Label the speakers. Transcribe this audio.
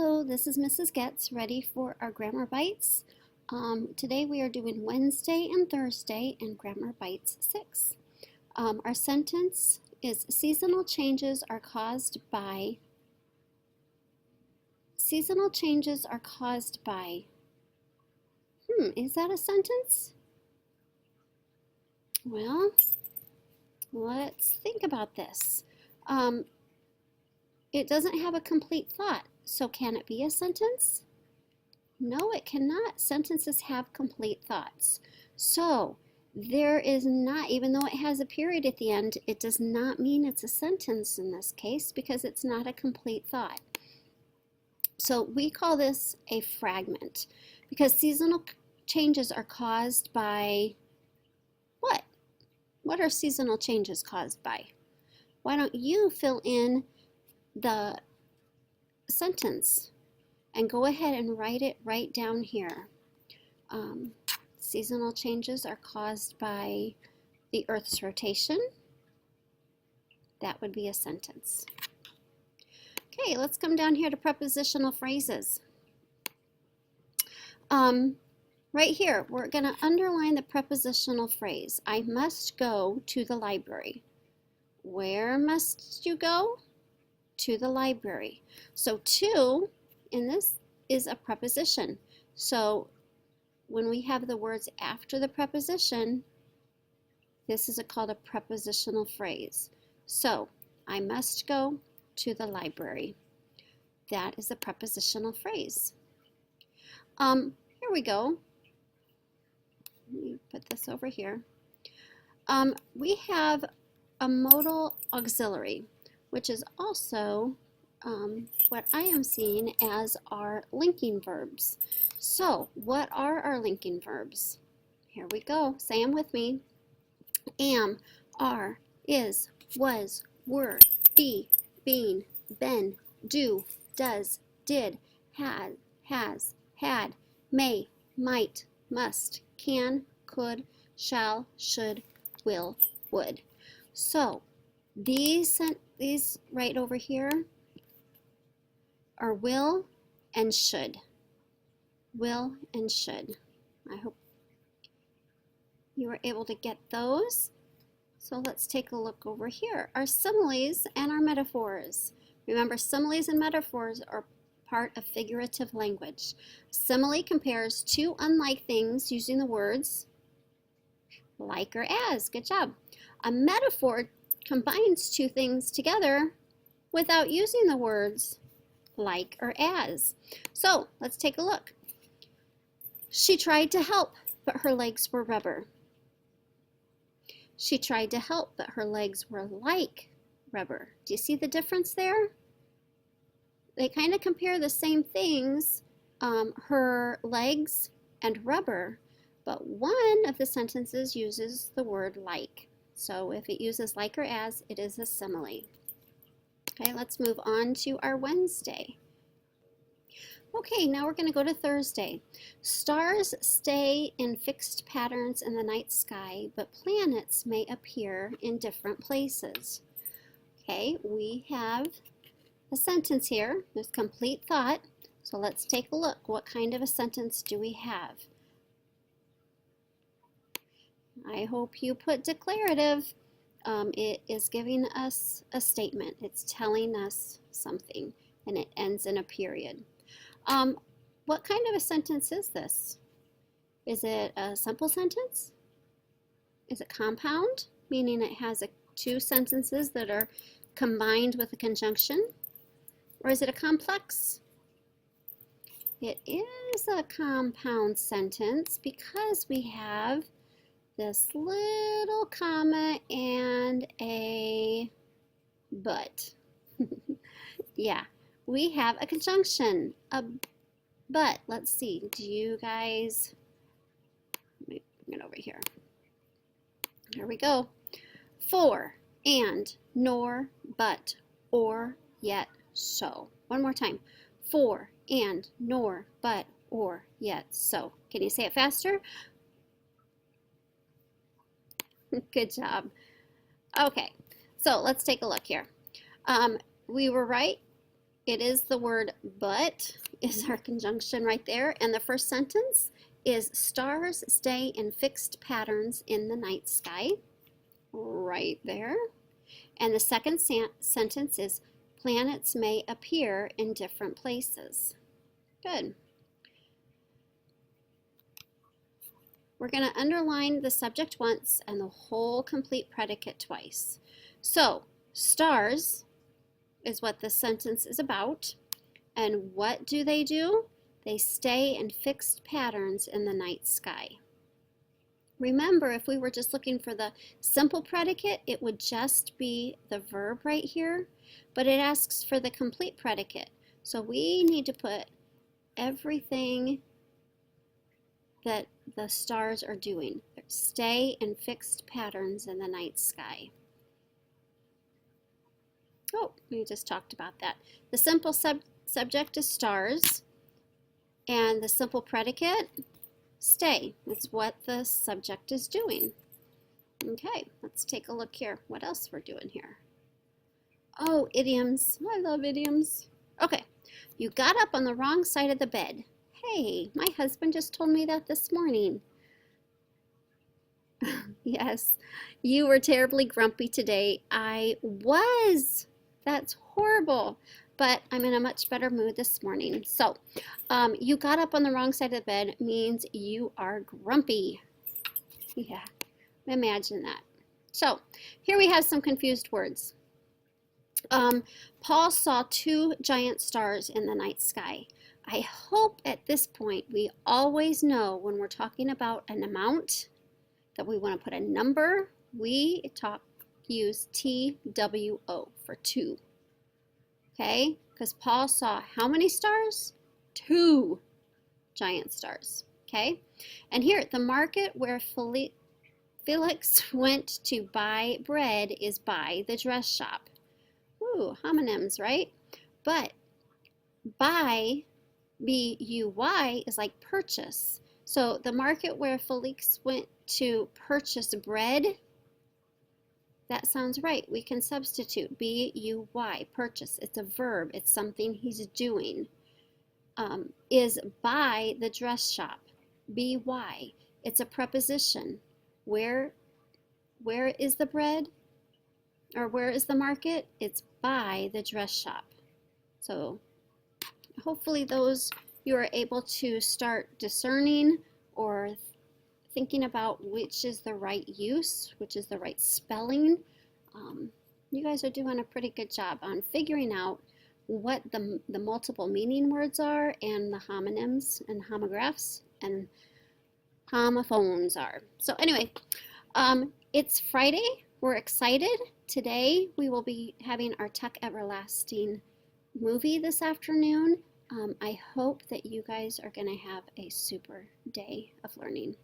Speaker 1: Hello, this is Mrs. Getz, ready for our Grammar Bites. Today we are doing Wednesday and Thursday and Grammar Bites 6. Our sentence is seasonal changes are caused by. Seasonal changes are caused by. Is that a sentence? Well, let's think about this. It doesn't have a complete thought, so can it be a sentence? No, it cannot. Sentences have complete thoughts. So there is not, even though it has a period at the end, it does not mean it's a sentence in this case because it's not a complete thought. So we call this a fragment because seasonal changes are caused by what? What are seasonal changes caused by? Why don't you fill in the sentence and go ahead and write it right down here. Seasonal changes are caused by the Earth's rotation. That would be a sentence. Okay, let's come down here to prepositional phrases. Right here, we're going to underline the prepositional phrase. I must go to the library. Where must you go? To the library. So to in this is a preposition. So when we have the words after the preposition, this is called a prepositional phrase. So I must go to the library. That is a prepositional phrase. Here we go. Let me put this over here. We have a modal auxiliary, which is also what I am seeing as our linking verbs. So what are our linking verbs? Here we go. Say them with me. Am, are, is, was, were, be, been, been, do, does, did, had, has, had, may, might, must, can, could, shall, should, will, would. So these right over here are will and should. Will and should. I hope you were able to get those. So let's take a look over here. Our similes and our metaphors. Remember, similes and metaphors are part of figurative language. Simile compares two unlike things using the words like or as. Good job. A metaphor combines two things together without using the words like or as. So let's take a look. She tried to help, but her legs were rubber. She tried to help, but her legs were like rubber. Do you see the difference there? They kind of compare the same things, her legs and rubber, but one of the sentences uses the word like. So if it uses like or as, it is a simile. Okay, let's move on to our Wednesday. Okay, now we're going to go to Thursday. Stars stay in fixed patterns in the night sky, but planets may appear in different places. Okay, we have a sentence here. There's complete thought. So let's take a look. What kind of a sentence do we have? I hope you put declarative. It is giving us a statement. It's telling us something, and it ends in a period. What kind of a sentence is this? Is it a simple sentence? Is it compound, meaning it has two sentences that are combined with a conjunction? Or is it a complex? It is a compound sentence because we have this little comma and a but. Yeah, we have a conjunction, a but. Let's see, do you guys, let me bring it over here. Here we go. For, and, nor, but, or, yet, so. One more time. For, and, nor, but, or, yet, so. Can you say it faster? Good job. Okay, so let's take a look here. We were right It is the word but is our conjunction right there. And the first sentence is stars stay in fixed patterns in the night sky. Right there. And the second sentence is planets may appear in different places. Good. We're going to underline the subject once and the whole complete predicate twice. So, stars is what this sentence is about. And what do? They stay in fixed patterns in the night sky. Remember, if we were just looking for the simple predicate, it would just be the verb right here, but it asks for the complete predicate. So we need to put everything that the stars are doing. Stay in fixed patterns in the night sky. Oh, we just talked about that. The simple subject is stars, and the simple predicate, stay. It's what the subject is doing. Okay, let's take a look here. What else we're doing here? Oh, idioms. I love idioms. Okay, you got up on the wrong side of the bed. Hey, my husband just told me that this morning. Yes, you were terribly grumpy today. I was. That's horrible. But I'm in a much better mood this morning. So, you got up on the wrong side of the bed means you are grumpy. Yeah, imagine that. So, here we have some confused words. Paul saw 2 giant stars in the night sky. I hope at this point we always know when we're talking about an amount that we want to put a number. We use TWO for 2. Okay, because Paul saw how many stars? 2 giant stars. Okay, and here the market where Felix went to buy bread is by the dress shop. Ooh, homonyms, right? But buy, B-U-Y, is like purchase. So the market where Felix went to purchase bread, that sounds right. We can substitute B-U-Y, purchase. It's a verb. It's something he's doing. Is by the dress shop, B-Y. It's a preposition. Where is the bread? Or where is the market? It's by the dress shop. So hopefully you are able to start discerning or thinking about which is the right use, which is the right spelling. You guys are doing a pretty good job on figuring out what the multiple meaning words are and the homonyms and homographs and homophones are. So anyway, it's Friday. We're excited. Today we will be having our Tuck Everlasting movie this afternoon. I hope that you guys are going to have a super day of learning.